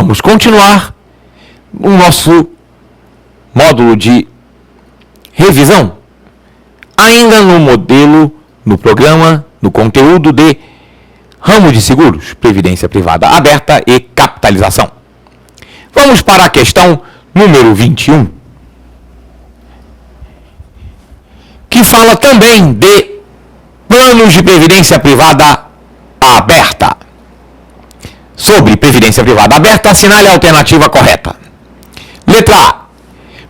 vamos continuar o nosso módulo de revisão, ainda no modelo, no programa, no conteúdo de ramo de seguros, previdência privada aberta e capitalização. Vamos para a questão número 21, que fala também de planos de previdência privada aberta. Sobre previdência privada aberta, assinale a alternativa correta. Letra A.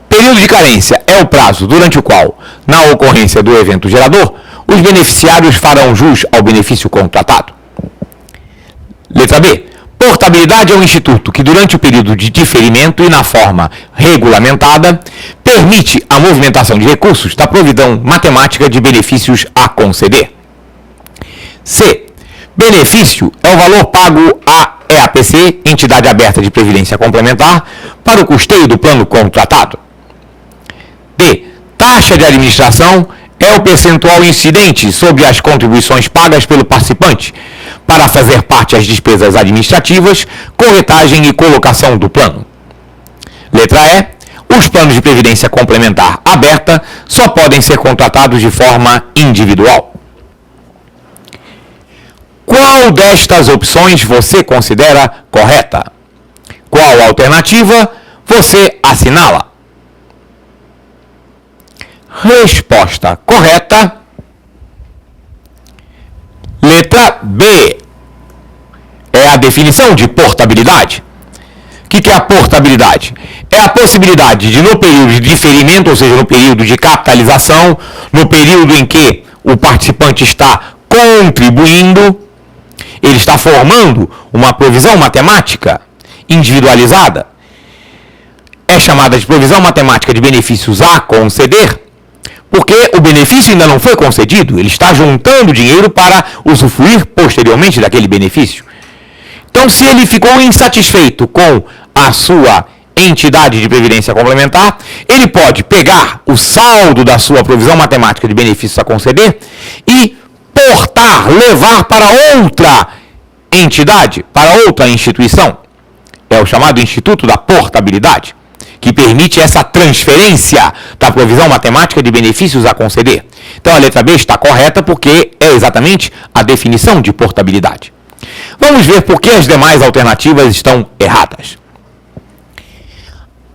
Período de carência é o prazo durante o qual, na ocorrência do evento gerador, os beneficiários farão jus ao benefício contratado. Letra B. Portabilidade é um instituto que, durante o período de diferimento e na forma regulamentada, permite a movimentação de recursos da provisão matemática de benefícios a conceder. C. Benefício é o valor pago à EAPC, entidade aberta de previdência complementar, para o custeio do plano contratado. D. Taxa de administração é o percentual incidente sobre as contribuições pagas pelo participante para fazer parte as despesas administrativas, corretagem e colocação do plano. Letra E. Os planos de previdência complementar aberta só podem ser contratados de forma individual. Qual destas opções você considera correta? Qual alternativa você assinala? Resposta correta. Letra B. É a definição de portabilidade. O que é a portabilidade? É a possibilidade de, no período de diferimento, ou seja, no período de capitalização, no período em que o participante está contribuindo, ele está formando uma provisão matemática individualizada. É chamada de provisão matemática de benefícios a conceder, porque o benefício ainda não foi concedido, ele está juntando dinheiro para usufruir posteriormente daquele benefício. Então, se ele ficou insatisfeito com a sua entidade de previdência complementar, ele pode pegar o saldo da sua provisão matemática de benefícios a conceder e portar, levar para outra entidade, para outra instituição. É o chamado Instituto da Portabilidade, que permite essa transferência da provisão matemática de benefícios a conceder. Então a letra B está correta porque é exatamente a definição de portabilidade. Vamos ver por que as demais alternativas estão erradas.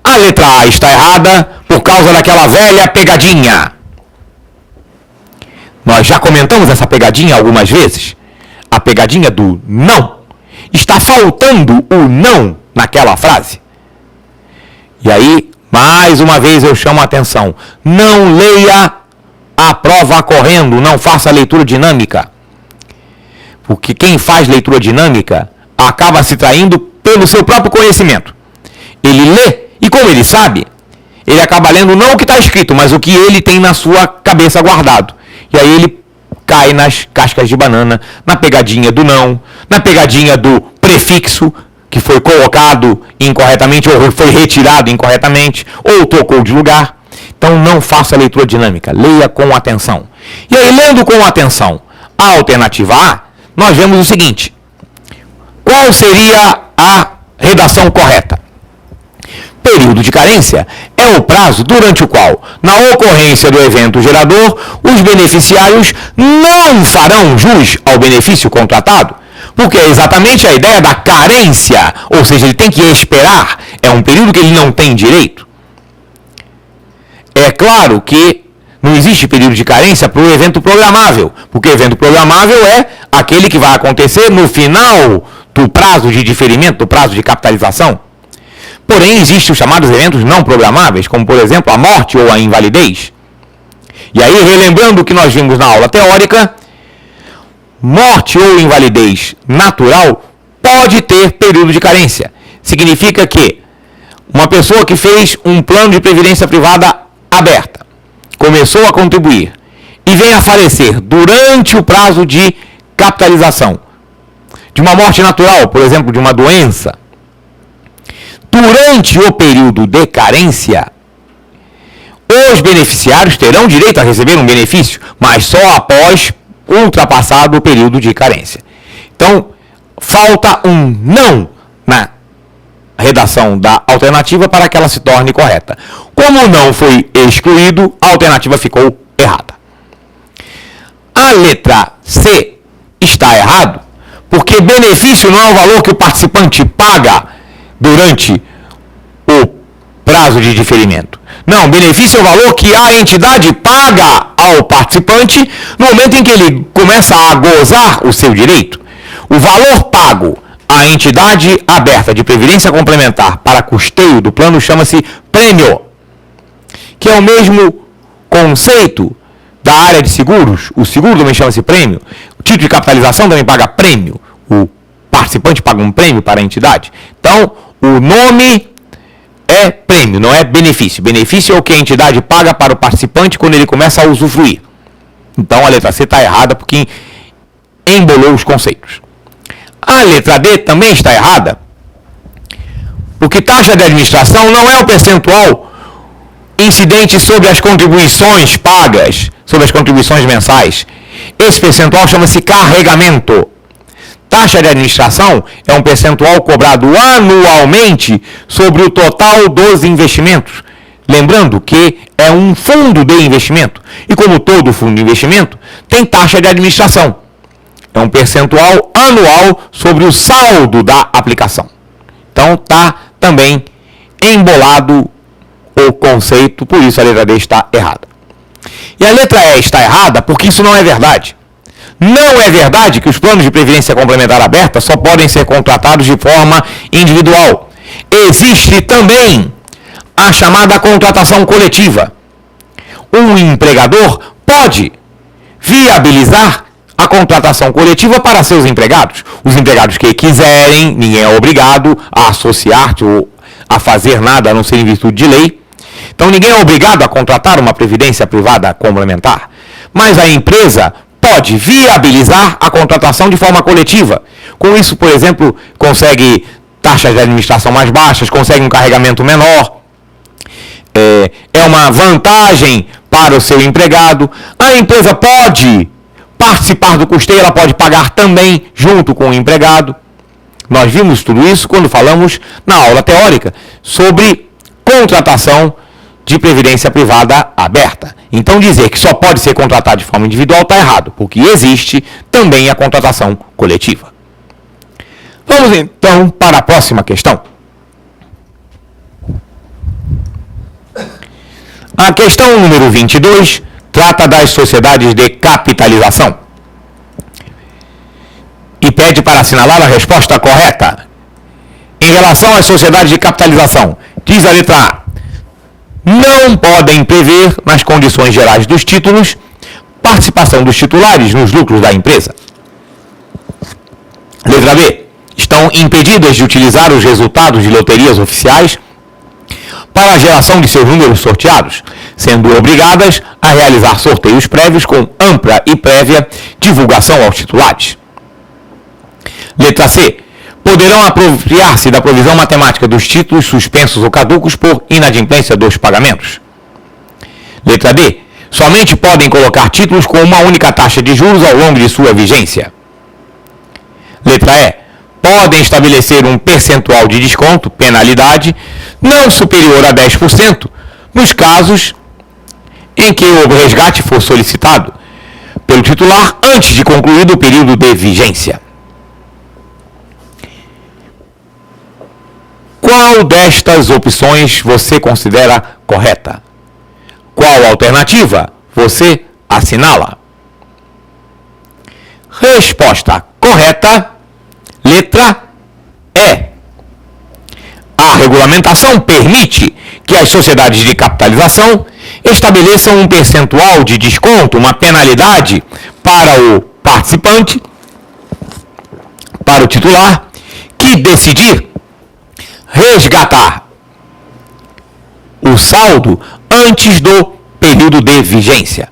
A letra A está errada por causa daquela velha pegadinha. Nós já comentamos essa pegadinha algumas vezes. A pegadinha do não. Está faltando o não naquela frase. E aí, mais uma vez eu chamo a atenção. Não leia a prova correndo, não faça leitura dinâmica. Porque quem faz leitura dinâmica acaba se traindo pelo seu próprio conhecimento. Ele lê e, como ele sabe, ele acaba lendo não o que está escrito, mas o que ele tem na sua cabeça guardado. E aí ele cai nas cascas de banana, na pegadinha do não, na pegadinha do prefixo, que foi colocado incorretamente, ou foi retirado incorretamente, ou tocou de lugar. Então não faça leitura dinâmica, leia com atenção. E aí, lendo com atenção a alternativa A, nós vemos o seguinte: qual seria a redação correta? Período de carência é o prazo durante o qual, na ocorrência do evento gerador, os beneficiários não farão jus ao benefício contratado, porque é exatamente a ideia da carência, ou seja, ele tem que esperar, é um período que ele não tem direito. É claro que não existe período de carência para o evento programável, porque o evento programável é aquele que vai acontecer no final do prazo de diferimento, do prazo de capitalização. Porém, existem os chamados eventos não programáveis, como, por exemplo, a morte ou a invalidez. E aí, relembrando o que nós vimos na aula teórica, morte ou invalidez natural pode ter período de carência. Significa que uma pessoa que fez um plano de previdência privada aberta, começou a contribuir e vem a falecer durante o prazo de capitalização, de uma morte natural, por exemplo, de uma doença, durante o período de carência, os beneficiários terão direito a receber um benefício, mas só após ultrapassado o período de carência. Então, falta um não redação da alternativa para que ela se torne correta. Como não foi excluído, a alternativa ficou errada. A letra C está errado, porque benefício não é o valor que o participante paga durante o prazo de diferimento. Não, benefício é o valor que a entidade paga ao participante no momento em que ele começa a gozar o seu direito. O valor pago à entidade aberta de previdência complementar para custeio do plano chama-se prêmio, que é o mesmo conceito da área de seguros. O seguro também chama-se prêmio. O título de capitalização também paga prêmio. O participante paga um prêmio para a entidade. Então, o nome é prêmio, não é benefício. Benefício é o que a entidade paga para o participante quando ele começa a usufruir. Então, a letra C está errada porque embolou os conceitos. A letra D também está errada, porque taxa de administração não é o percentual incidente sobre as contribuições pagas, sobre as contribuições mensais. Esse percentual chama-se carregamento. Taxa de administração é um percentual cobrado anualmente sobre o total dos investimentos. Lembrando que é um fundo de investimento. E como todo fundo de investimento, tem taxa de administração. É um percentual anual sobre o saldo da aplicação. Então está também embolado o conceito, por isso a letra D está errada. E a letra E está errada porque isso não é verdade. Não é verdade que os planos de previdência complementar aberta só podem ser contratados de forma individual. Existe também a chamada contratação coletiva. Um empregador pode viabilizar a contratação coletiva para seus empregados. Os empregados que quiserem, ninguém é obrigado a associar-se ou a fazer nada a não ser em virtude de lei. Então ninguém é obrigado a contratar uma previdência privada complementar. Mas a empresa pode viabilizar a contratação de forma coletiva. Com isso, por exemplo, consegue taxas de administração mais baixas, consegue um carregamento menor. É uma vantagem para o seu empregado. A empresa pode participar do custeio, ela pode pagar também junto com o empregado. Nós vimos tudo isso quando falamos na aula teórica sobre contratação de previdência privada aberta. Então dizer que só pode ser contratado de forma individual está errado, porque existe também a contratação coletiva. Vamos então para a próxima questão. A questão número 22 trata das sociedades de capitalização e pede para assinalar a resposta correta. Em relação às sociedades de capitalização, diz a letra A: não podem prever, nas condições gerais dos títulos, participação dos titulares nos lucros da empresa. Letra B: estão impedidas de utilizar os resultados de loterias oficiais para a geração de seus números sorteados, sendo obrigadas a realizar sorteios prévios com ampla e prévia divulgação aos titulares. Letra C: poderão apropriar-se da provisão matemática dos títulos suspensos ou caducos por inadimplência dos pagamentos. Letra D: somente podem colocar títulos com uma única taxa de juros ao longo de sua vigência. Letra E: podem estabelecer um percentual de desconto, penalidade, não superior a 10%, nos casos em que o resgate for solicitado pelo titular antes de concluído o período de vigência. Qual destas opções você considera correta? Qual alternativa você assinala? Resposta correta, letra E. A regulamentação permite que as sociedades de capitalização estabeleçam um percentual de desconto, uma penalidade para o participante, para o titular, que decidir resgatar o saldo antes do período de vigência.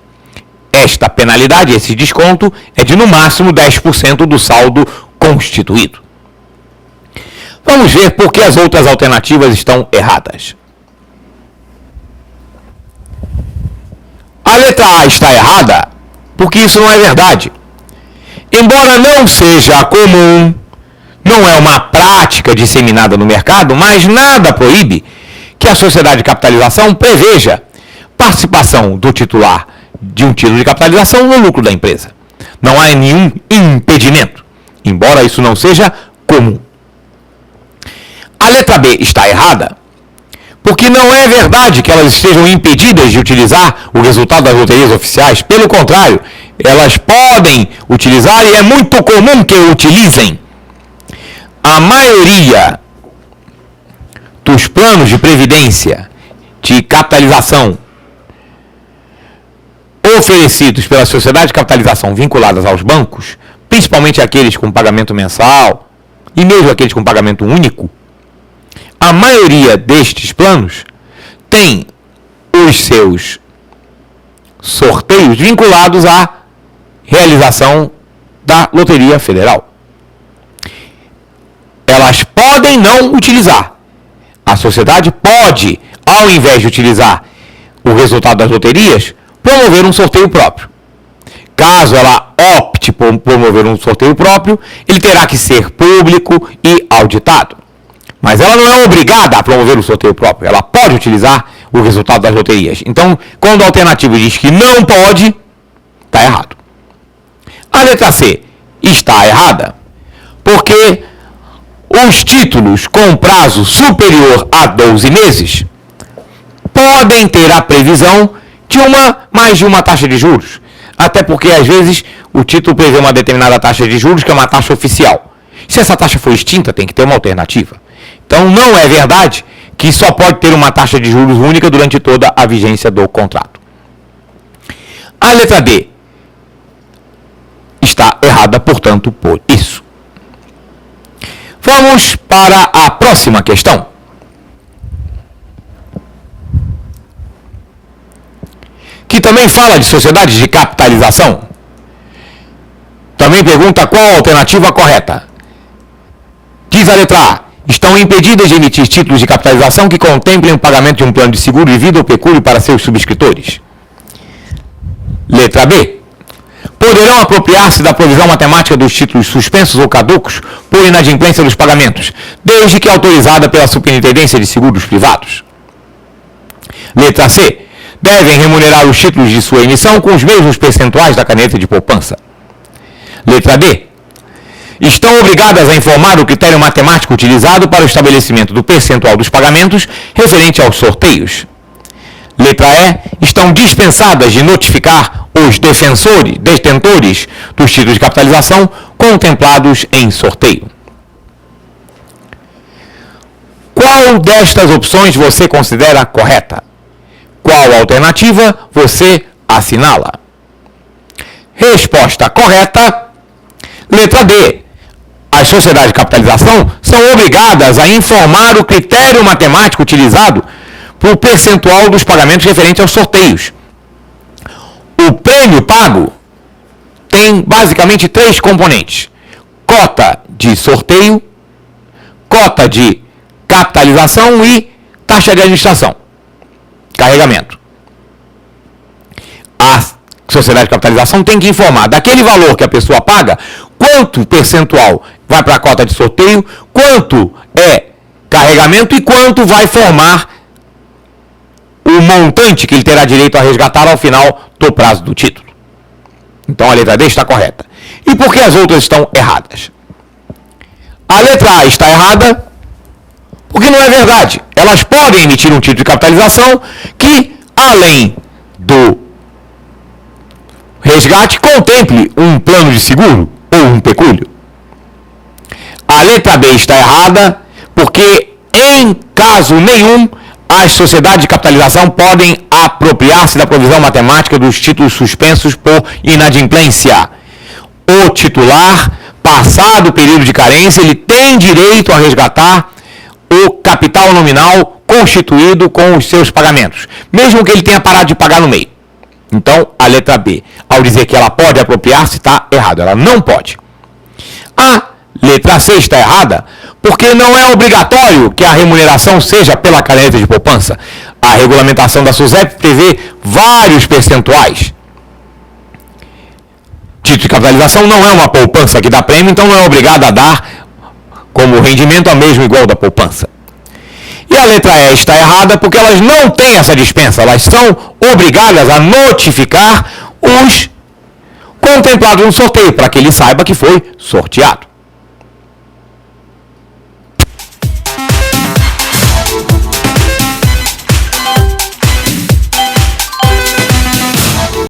Esta penalidade, esse desconto, é de no máximo 10% do saldo constituído. Vamos ver por que as outras alternativas estão erradas. A letra A está errada porque isso não é verdade. Embora não seja comum, não é uma prática disseminada no mercado, mas nada proíbe que a sociedade de capitalização preveja participação do titular de um título de capitalização no lucro da empresa. Não há nenhum impedimento, embora isso não seja comum. A letra B está errada, porque não é verdade que elas estejam impedidas de utilizar o resultado das loterias oficiais. Pelo contrário, elas podem utilizar e é muito comum que utilizem. A maioria dos planos de previdência de capitalização oferecidos pela sociedade de capitalização vinculadas aos bancos, principalmente aqueles com pagamento mensal e mesmo aqueles com pagamento único, a maioria destes planos tem os seus sorteios vinculados à realização da Loteria Federal. Elas podem não utilizar. A sociedade pode, ao invés de utilizar o resultado das loterias, promover um sorteio próprio. Caso ela opte por promover um sorteio próprio, ele terá que ser público e auditado. Mas ela não é obrigada a promover o sorteio próprio. Ela pode utilizar o resultado das loterias. Então, quando a alternativa diz que não pode, está errado. A letra C está errada porque os títulos com prazo superior a 12 meses podem ter a previsão de mais de uma taxa de juros. Até porque, às vezes, o título prevê uma determinada taxa de juros, que é uma taxa oficial. Se essa taxa for extinta, tem que ter uma alternativa. Então, não é verdade que só pode ter uma taxa de juros única durante toda a vigência do contrato. A letra D está errada, portanto, por isso. Vamos para a próxima questão. Que também fala de sociedades de capitalização. Também pergunta qual a alternativa correta. Diz a letra A: estão impedidas de emitir títulos de capitalização que contemplem o pagamento de um plano de seguro de vida ou pecúlio para seus subscritores. Letra B: poderão apropriar-se da provisão matemática dos títulos suspensos ou caducos por inadimplência dos pagamentos, desde que autorizada pela Superintendência de Seguros Privados. Letra C: devem remunerar os títulos de sua emissão com os mesmos percentuais da caneta de poupança. Letra D: estão obrigadas a informar o critério matemático utilizado para o estabelecimento do percentual dos pagamentos referente aos sorteios. Letra E: estão dispensadas de notificar os detentores dos títulos de capitalização contemplados em sorteio. Qual destas opções você considera correta? Qual alternativa você assinala? Resposta correta: letra D. As sociedades de capitalização são obrigadas a informar o critério matemático utilizado para o percentual dos pagamentos referentes aos sorteios. O prêmio pago tem basicamente 3 componentes: cota de sorteio, cota de capitalização e taxa de administração, carregamento. A sociedade de capitalização tem que informar daquele valor que a pessoa paga, quanto percentual vai para a cota de sorteio, quanto é carregamento e quanto vai formar o montante que ele terá direito a resgatar ao final do prazo do título. Então a letra D está correta. E por que as outras estão erradas? A letra A está errada porque não é verdade. Elas podem emitir um título de capitalização que, além do resgate, contemple um plano de seguro ou um pecúlio. A letra B está errada porque, em caso nenhum, as sociedades de capitalização podem apropriar-se da provisão matemática dos títulos suspensos por inadimplência. O titular, passado o período de carência, ele tem direito a resgatar o capital nominal constituído com os seus pagamentos, mesmo que ele tenha parado de pagar no meio. Então, a letra B, ao dizer que ela pode apropriar-se, está errado. Ela não pode. A letra C está errada porque não é obrigatório que a remuneração seja pela caneta de poupança. A regulamentação da SUSEP prevê vários percentuais. Título de capitalização não é uma poupança que dá prêmio, então não é obrigado a dar como o rendimento é mesmo igual da poupança. E a letra E está errada porque elas não têm essa dispensa, elas são obrigadas a notificar os contemplados no sorteio, para que ele saiba que foi sorteado.